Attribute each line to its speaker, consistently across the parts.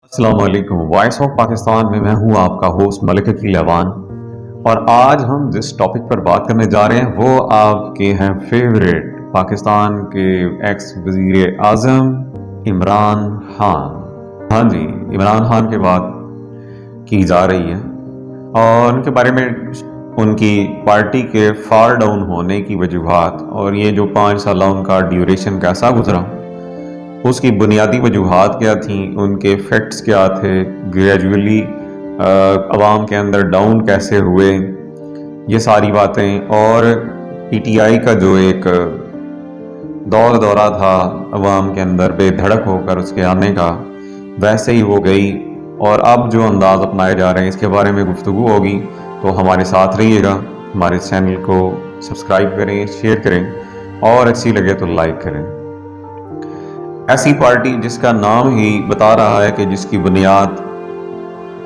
Speaker 1: السلام علیکم، voice of Pakistan میں میں ہوں آپ کا ہوسٹ ملک عقیل اعوان، اور آج ہم جس ٹاپک پر بات کرنے جا رہے ہیں وہ آپ کے ہیں فیوریٹ پاکستان کے ایکس وزیر اعظم عمران خان۔ ہاں جی، عمران خان کے بات کی جا رہی ہے اور ان کے بارے میں ان کی پارٹی کے فال ڈاؤن ہونے کی وجوہات اور یہ جو 5 سالہ ان کا ڈیوریشن کیسا گزرا، اس کی بنیادی وجوہات کیا تھیں، ان کے فیکٹس کیا تھے، گریجولی عوام کے اندر ڈاؤن کیسے ہوئے، یہ ساری باتیں، اور پی ٹی آئی کا جو ایک دورہ تھا عوام کے اندر بے دھڑک ہو کر اس کے آنے کا، ویسے ہی وہ گئی، اور اب جو انداز اپنائے جا رہے ہیں اس کے بارے میں گفتگو ہوگی، تو ہمارے ساتھ رہیے گا، ہمارے چینل کو سبسکرائب کریں، شیئر کریں، اور اچھی لگے تو لائک کریں۔ ایسی پارٹی جس کا نام ہی بتا رہا ہے کہ جس کی بنیاد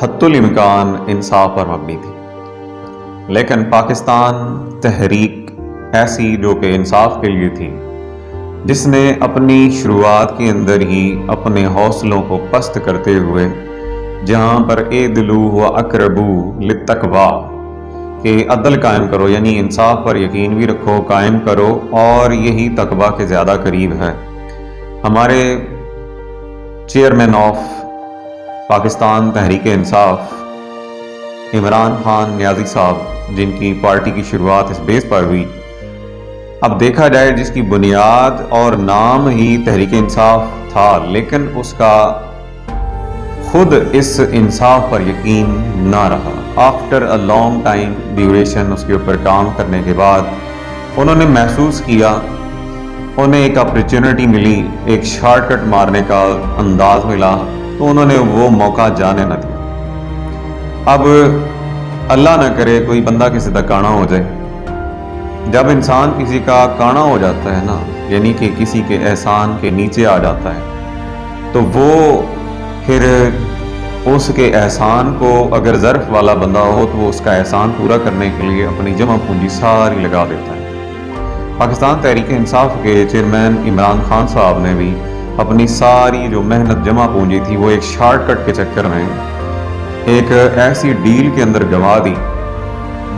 Speaker 1: حتی الامکان انصاف پر مبنی تھی، لیکن پاکستان تحریک ایسی جو کہ انصاف کے لیے تھی، جس نے اپنی شروعات کے اندر ہی اپنے حوصلوں کو پست کرتے ہوئے جہاں پر اعدلوا و اقربوا للتقوی کہ عدل قائم کرو، یعنی انصاف پر یقین بھی رکھو، قائم کرو، اور یہی تقوی کے زیادہ قریب ہے۔ ہمارے چیئرمین آف پاکستان تحریک انصاف عمران خان نیازی صاحب، جن کی پارٹی کی شروعات اس بیس پر ہوئی، اب دیکھا جائے جس کی بنیاد اور نام ہی تحریک انصاف تھا، لیکن اس کا خود اس انصاف پر یقین نہ رہا۔ After a long time duration اس کے اوپر کام کرنے کے بعد انہوں نے محسوس کیا، انہیں ایک اپرچونٹی ملی، ایک شارٹ کٹ مارنے کا انداز ملا، تو انہوں نے وہ موقع جانے نہ دیا۔ اب اللہ نہ کرے کوئی بندہ کسی کا کانا ہو جائے۔ جب انسان کسی کا کانا ہو جاتا ہے نا، یعنی کہ کسی کے احسان کے نیچے آ جاتا ہے، تو وہ پھر اس کے احسان کو اگر ظرف والا بندہ ہو تو وہ اس کا احسان پورا کرنے کے لیے اپنی جمع پونجی ساری لگا دیتا ہے۔ پاکستان تحریک انصاف کے چیئرمین عمران خان صاحب نے بھی اپنی ساری جو محنت جمع پونجی تھی وہ ایک شارٹ کٹ کے چکر میں ایک ایسی ڈیل کے اندر گنوا دی،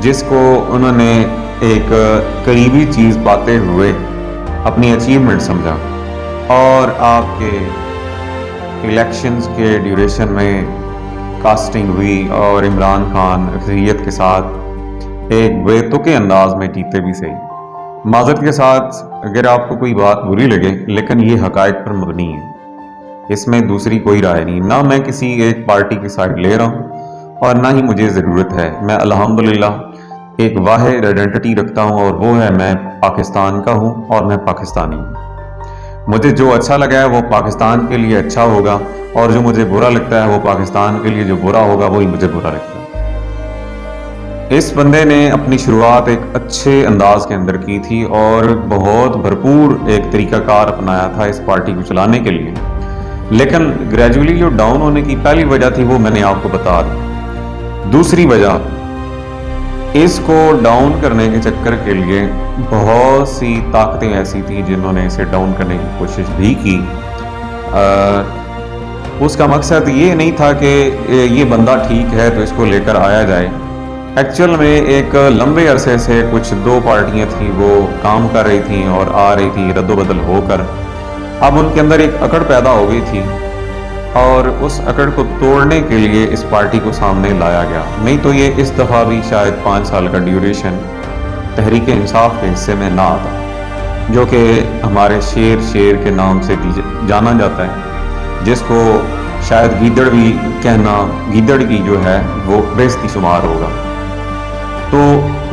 Speaker 1: جس کو انہوں نے ایک قریبی چیز پاتے ہوئے اپنی اچیومنٹ سمجھا، اور آپ کے الیکشنز کے ڈیوریشن میں کاسٹنگ ہوئی اور عمران خان اکثریت کے ساتھ ایک بے تکے انداز میں جیتے بھی صحیح۔ معذرت کے ساتھ اگر آپ کو کوئی بات بری لگے، لیکن یہ حقائق پر مبنی ہے، اس میں دوسری کوئی رائے نہیں، نہ میں کسی ایک پارٹی کی سائڈ لے رہا ہوں اور نہ ہی مجھے ضرورت ہے۔ میں الحمدللہ ایک واحد آئیڈینٹی رکھتا ہوں، اور وہ ہے میں پاکستان کا ہوں اور میں پاکستانی ہوں۔ مجھے جو اچھا لگا ہے وہ پاکستان کے لیے اچھا ہوگا، اور جو مجھے برا لگتا ہے وہ پاکستان کے لیے جو برا ہوگا وہی مجھے برا لگتا ہے۔ اس بندے نے اپنی شروعات ایک اچھے انداز کے اندر کی تھی اور بہت بھرپور ایک طریقہ کار اپنایا تھا اس پارٹی کو چلانے کے لیے، لیکن گریجولی جو ڈاؤن ہونے کی پہلی وجہ تھی وہ میں نے آپ کو بتا دی۔ دوسری وجہ، اس کو ڈاؤن کرنے کے چکر کے لیے بہت سی طاقتیں ایسی تھیں جنہوں نے اسے ڈاؤن کرنے کی کوشش بھی کی۔ اس کا مقصد یہ نہیں تھا کہ یہ بندہ ٹھیک ہے تو اس کو لے کر آیا جائے۔ ایکچوئل میں ایک لمبے عرصے سے کچھ دو پارٹیاں تھیں وہ کام کر رہی تھیں اور آ رہی تھیں رد و بدل ہو کر، اب ان کے اندر ایک اکڑ پیدا ہو گئی تھی، اور اس اکڑ کو توڑنے کے لیے اس پارٹی کو سامنے لایا گیا، نہیں تو یہ اس دفعہ بھی شاید 5 سال کا ڈیوریشن تحریک انصاف کے حصے میں نہ آتا، جو کہ ہمارے شیر کے نام سے جانا جاتا ہے، جس کو شاید گیدڑ بھی کہنا، گیدڑ کی جو ہے وہ بےزتی شمار ہوگا۔ تو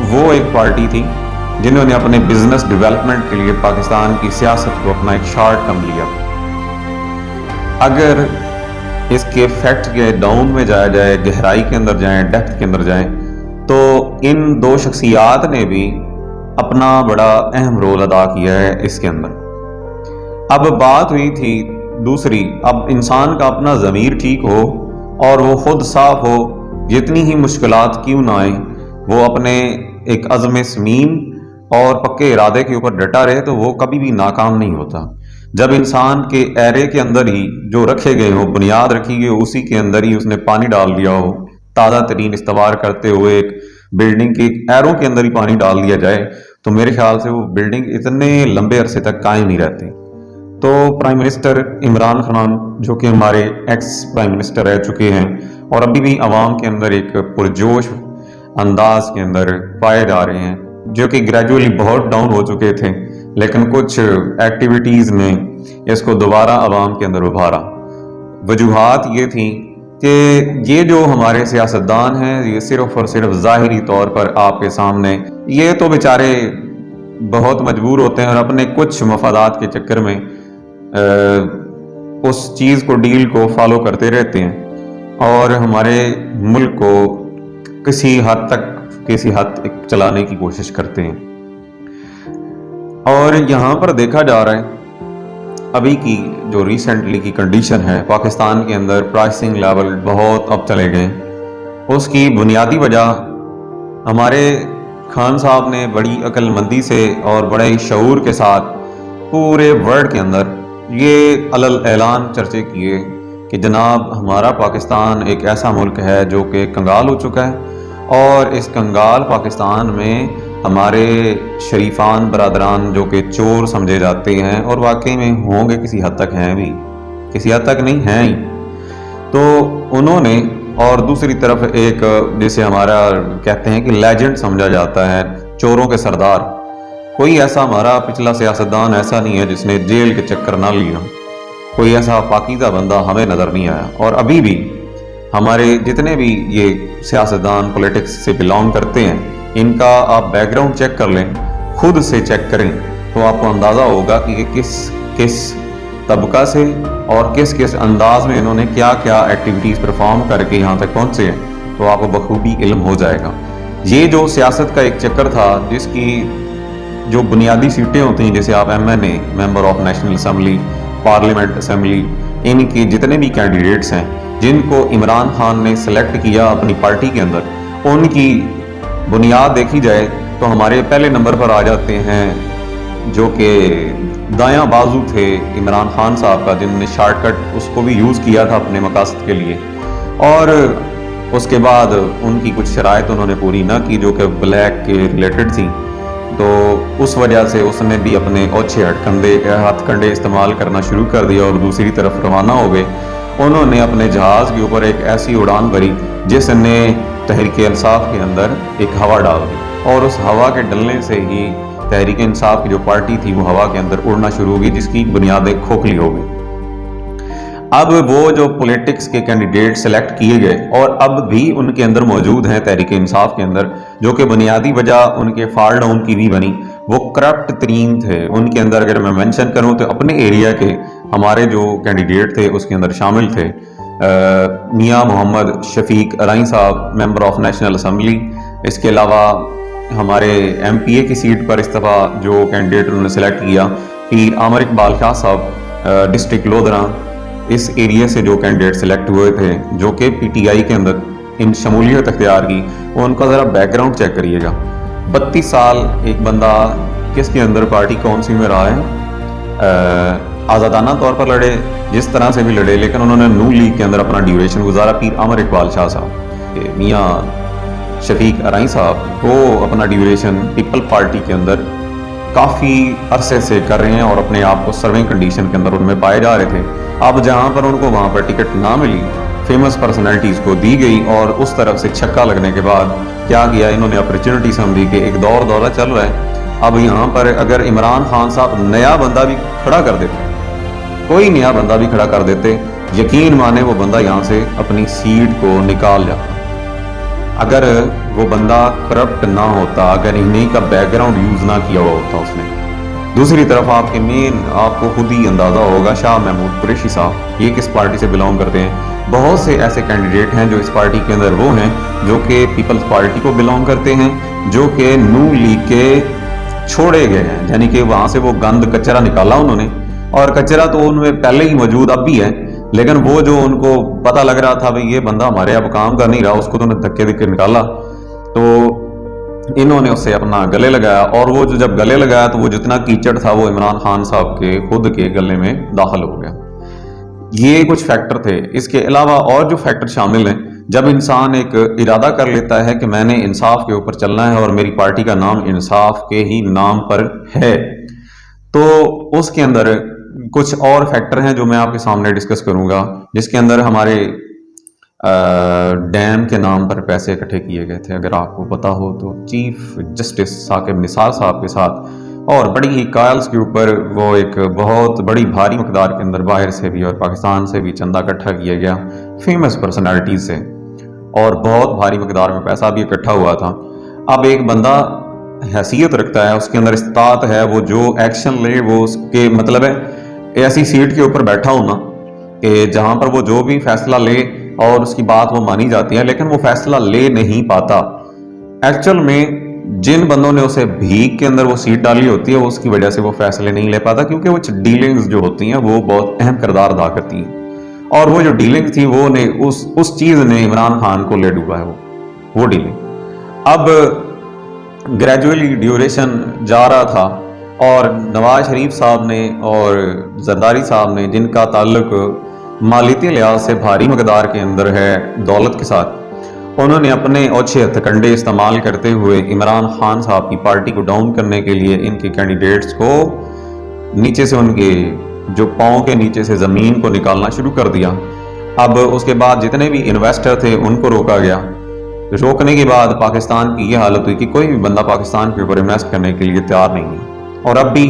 Speaker 1: وہ ایک پارٹی تھی جنہوں نے اپنے بزنس ڈیولپمنٹ کے لیے پاکستان کی سیاست کو اپنا ایک شارٹ ٹرم لیا۔ اگر اس کے فیکٹ کے ڈاؤن میں جایا جائے، گہرائی کے اندر جائیں، ڈیپتھ کے اندر جائیں، تو ان دو شخصیات نے بھی اپنا بڑا اہم رول ادا کیا ہے اس کے اندر۔ اب بات ہوئی تھی دوسری، اب انسان کا اپنا ضمیر ٹھیک ہو اور وہ خود صاف ہو، جتنی ہی مشکلات کیوں نہ آئیں، وہ اپنے ایک عزم صمیم اور پکے ارادے کے اوپر ڈٹا رہے تو وہ کبھی بھی ناکام نہیں ہوتا۔ جب انسان کے ایرے کے اندر ہی جو رکھے گئے ہو، بنیاد رکھی گئی ہو، اسی کے اندر ہی اس نے پانی ڈال دیا ہو، تازہ ترین استوار کرتے ہوئے ایک بلڈنگ کے ایروں کے اندر ہی پانی ڈال دیا جائے تو میرے خیال سے وہ بلڈنگ اتنے لمبے عرصے تک قائم نہیں رہتی۔ تو پرائم منسٹر عمران خان جو کہ ہمارے ایکس پرائم منسٹر رہ چکے ہیں اور ابھی بھی عوام کے اندر ایک پرجوش انداز کے اندر پائے جا رہے ہیں، جو کہ گریجولی بہت ڈاؤن ہو چکے تھے، لیکن کچھ ایکٹیویٹیز نے اس کو دوبارہ عوام کے اندر ابھارا۔ وجوہات یہ تھیں کہ یہ جو ہمارے سیاستدان ہیں یہ صرف اور صرف ظاہری طور پر آپ کے سامنے یہ تو بیچارے بہت مجبور ہوتے ہیں اور اپنے کچھ مفادات کے چکر میں اس چیز کو ڈیل کو فالو کرتے رہتے ہیں اور ہمارے ملک کو کسی حد تک چلانے کی کوشش کرتے ہیں۔ اور یہاں پر دیکھا جا رہا ہے ابھی کی جو ریسنٹلی کی کنڈیشن ہے پاکستان کے اندر، پرائسنگ لیول بہت اب چلے گئے۔ اس کی بنیادی وجہ ہمارے خان صاحب نے بڑی عقل مندی سے اور بڑے شعور کے ساتھ پورے ورلڈ کے اندر یہ علل اعلان چرچے کیے کہ جناب ہمارا پاکستان ایک ایسا ملک ہے جو کہ کنگال ہو چکا ہے، اور اس کنگال پاکستان میں ہمارے شریفان برادران جو کہ چور سمجھے جاتے ہیں اور واقعی میں ہوں گے، کسی حد تک ہیں بھی، کسی حد تک نہیں ہیں ہی، تو انہوں نے، اور دوسری طرف ایک جسے ہمارا کہتے ہیں کہ لیجنڈ سمجھا جاتا ہے، چوروں کے سردار، کوئی ایسا ہمارا پچھلا سیاستدان ایسا نہیں ہے جس نے جیل کے چکر نہ لیا، کوئی ایسا پاکیزہ بندہ ہمیں نظر نہیں آیا۔ اور ابھی بھی ہمارے جتنے بھی یہ سیاستدان پولیٹکس سے بلانگ کرتے ہیں، ان کا آپ بیک گراؤنڈ چیک کر لیں، خود سے چیک کریں تو آپ کو اندازہ ہوگا کہ یہ کس طبقہ سے اور کس انداز میں انہوں نے کیا ایکٹیویٹیز پرفارم کر کے یہاں تک پہنچے ہیں، تو آپ کو بخوبی علم ہو جائے گا۔ یہ جو سیاست کا ایک چکر تھا، جس کی جو بنیادی سیٹیں ہوتی ہیں، جیسے آپ MNA member of national assembly, parliament assembly, ان کے جتنے بھی کینڈیڈیٹس ہیں جن کو عمران خان نے سلیکٹ کیا اپنی پارٹی کے اندر، ان کی بنیاد دیکھی جائے تو ہمارے پہلے نمبر پر آ جاتے ہیں جو کہ دایاں بازو تھے عمران خان صاحب کا، جن نے شارٹ کٹ اس کو بھی یوز کیا تھا اپنے مقاصد کے لیے، اور اس کے بعد ان کی کچھ شرائط انہوں نے پوری نہ کی جو کہ بلیک کے ریلیٹڈ تھی، تو اس وجہ سے اس نے بھی اپنے اوچھے ہتھ کنڈے استعمال کرنا شروع کر دیا اور دوسری طرف روانہ ہو گئے۔ انہوں نے اپنے جہاز کے اوپر ایک ایسی اڑان بھری جس نے تحریک انصاف کے اندر ایک ہوا ڈال دی، اور اس ہوا کے ڈلنے سے ہی تحریک انصاف کی جو پارٹی تھی وہ ہوا کے اندر اڑنا شروع ہو گئی، جس کی بنیادیں کھوکھلی ہو گئی۔ اب وہ جو پولیٹکس کے کینڈیڈیٹ سلیکٹ کیے گئے اور اب بھی ان کے اندر موجود ہیں تحریک انصاف کے اندر، جو کہ بنیادی وجہ ان کے فال ڈاؤن کی بھی بنی، وہ کرپٹ ترین تھے۔ ان کے اندر اگر میں مینشن کروں تو اپنے ایریا کے ہمارے جو کینڈیڈیٹ تھے اس کے اندر شامل تھے میاں محمد شفیق ارائیں صاحب ممبر آف نیشنل اسمبلی، اس کے علاوہ ہمارے MPA کی سیٹ پر استفا جو کینڈیڈیٹ انہوں نے سلیکٹ کیا، پیر عامر اقبال شاہ صاحب ڈسٹرکٹ لودھراں، اس ایریا سے جو کینڈیڈیٹ سلیکٹ ہوئے تھے جو کہ PTI کے اندر ان شمولیت اختیار کی، ان کا ذرا بیک گراؤنڈ چیک کریے گا۔ 32 سال ایک بندہ کس کے اندر پارٹی کون سی میں رہا ہے، آزادانہ طور پر لڑے، جس طرح سے بھی لڑے، لیکن انہوں نے نون لیگ کے اندر اپنا ڈیوریشن گزارا۔ پیر عامر اقبال شاہ صاحب، میاں شفیق ارائیں صاحب، وہ اپنا ڈیوریشن پیپل پارٹی کے اندر کافی عرصے سے کر رہے ہیں اور اپنے آپ کو سرونگ کنڈیشن کے اندر ان میں پائے جا رہے تھے۔ اب جہاں پر ان کو وہاں پر ٹکٹ نہ ملی، فیمس پرسنالٹیز کو دی گئی، اور اس طرف سے چھکا لگنے کے بعد کیا کیا انہوں نے اپرچونٹی سمجھی کہ ایک دورہ چل رہا ہے، اب یہاں پر اگر عمران خان صاحب نیا بندہ بھی کھڑا کر دیتے، کوئی نیا بندہ بھی کھڑا کر دیتے، یقین مانے وہ بندہ یہاں سے اپنی سیٹ کو نکال جاتا۔ اگر وہ بندہ کرپٹ نہ ہوتا، اگر انہیں کا بیک گراؤنڈ یوز نہ کیا ہوا ہوتا اس نے۔ دوسری طرف آپ کے آپ کو خود ہی اندازہ ہوگا شاہ محمود قریشی صاحب، یہ کس پارٹی سے بلانگ کرتے ہیں۔ بہت سے ایسے کینڈیڈیٹ ہیں جو اس پارٹی کے اندر وہ ہیں جو کہ پیپلز پارٹی کو بلانگ کرتے ہیں، جو کہ نون لیگ کے چھوڑے گئے ہیں، یعنی کہ وہاں سے وہ گند کچرا نکالا انہوں نے، اور کچرا تو ان میں پہلے ہی موجود اب بھی ہے، لیکن وہ جو ان کو پتہ لگ رہا تھا بھئی یہ بندہ ہمارے اب کام کا نہیں رہا، اس کو تو نے دھکے نکالا۔ تو انہوں نے اسے اپنا گلے لگایا، اور وہ جب گلے لگایا تو وہ جتنا کیچڑ تھا وہ عمران خان صاحب کے خود کے گلے میں داخل ہو گیا۔ یہ کچھ فیکٹر تھے۔ اس کے علاوہ اور جو فیکٹر شامل ہیں، جب انسان ایک ارادہ کر لیتا ہے کہ میں نے انصاف کے اوپر چلنا ہے اور میری پارٹی کا نام انصاف کے ہی نام پر ہے، تو اس کے اندر کچھ اور فیکٹر ہیں جو میں آپ کے سامنے ڈسکس کروں گا، جس کے اندر ہمارے ڈیم کے نام پر پیسے اکٹھے کیے گئے تھے، اگر آپ کو پتا ہو تو، چیف جسٹس ثاقب نثار صاحب کے ساتھ، اور بڑی ہی کائلز کے اوپر وہ ایک بہت بڑی بھاری مقدار کے اندر باہر سے بھی اور پاکستان سے بھی چندہ اکٹھا کیا گیا فیمس پرسنالٹیز سے، اور بہت بھاری مقدار میں پیسہ بھی اکٹھا ہوا تھا۔ اب ایک بندہ حیثیت رکھتا ہے، اس کے اندر استطاعت ہے، وہ جو ایکشن لے وہ اس کے مطلب ہے ایسی سیٹ کے اوپر بیٹھا ہونا کہ جہاں پر وہ جو بھی فیصلہ لے اور اس کی بات وہ مانی جاتی ہے، لیکن وہ فیصلہ لے نہیں پاتا۔ ایکچول میں جن بندوں نے اسے بھیک کے اندر وہ سیٹ ڈالی ہوتی ہے، اس کی وجہ سے وہ فیصلے نہیں لے پاتا، کیونکہ وہ ڈیلنگز جو ہوتی ہیں وہ بہت اہم کردار ادا کرتی ہیں، اور وہ جو ڈیلنگ تھی وہ نے اس چیز نے عمران خان کو لے ڈوبا ہے، وہ ڈیلنگ اب گریجولی ڈیوریشن جا رہا تھا، اور نواز شریف صاحب نے اور زرداری صاحب نے، جن کا تعلق مالیتی لحاظ سے بھاری مقدار کے اندر ہے دولت کے ساتھ، انہوں نے اپنے اوچھے ہتھکنڈے استعمال کرتے ہوئے عمران خان صاحب کی پارٹی کو ڈاؤن کرنے کے لیے ان کے کینڈیڈیٹس کو نیچے سے، ان کے جو پاؤں کے نیچے سے زمین کو نکالنا شروع کر دیا۔ اب اس کے بعد جتنے بھی انویسٹر تھے ان کو روکا گیا۔ روکنے کے بعد پاکستان کی یہ حالت ہوئی کہ کوئی بھی بندہ پاکستان کے اوپر انویسٹ کرنے کے لیے تیار نہیں ہے، اور اب بھی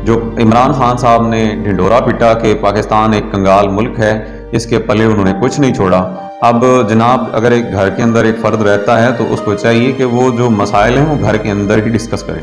Speaker 1: جو عمران خان صاحب نے ڈھنڈورا پیٹا کہ پاکستان ایک کنگال ملک ہے، اس کے پلے انہوں نے کچھ نہیں چھوڑا۔ اب جناب اگر ایک گھر کے اندر ایک فرد رہتا ہے تو اس کو چاہیے کہ وہ جو مسائل ہیں وہ گھر کے اندر ہی ڈسکس کرے۔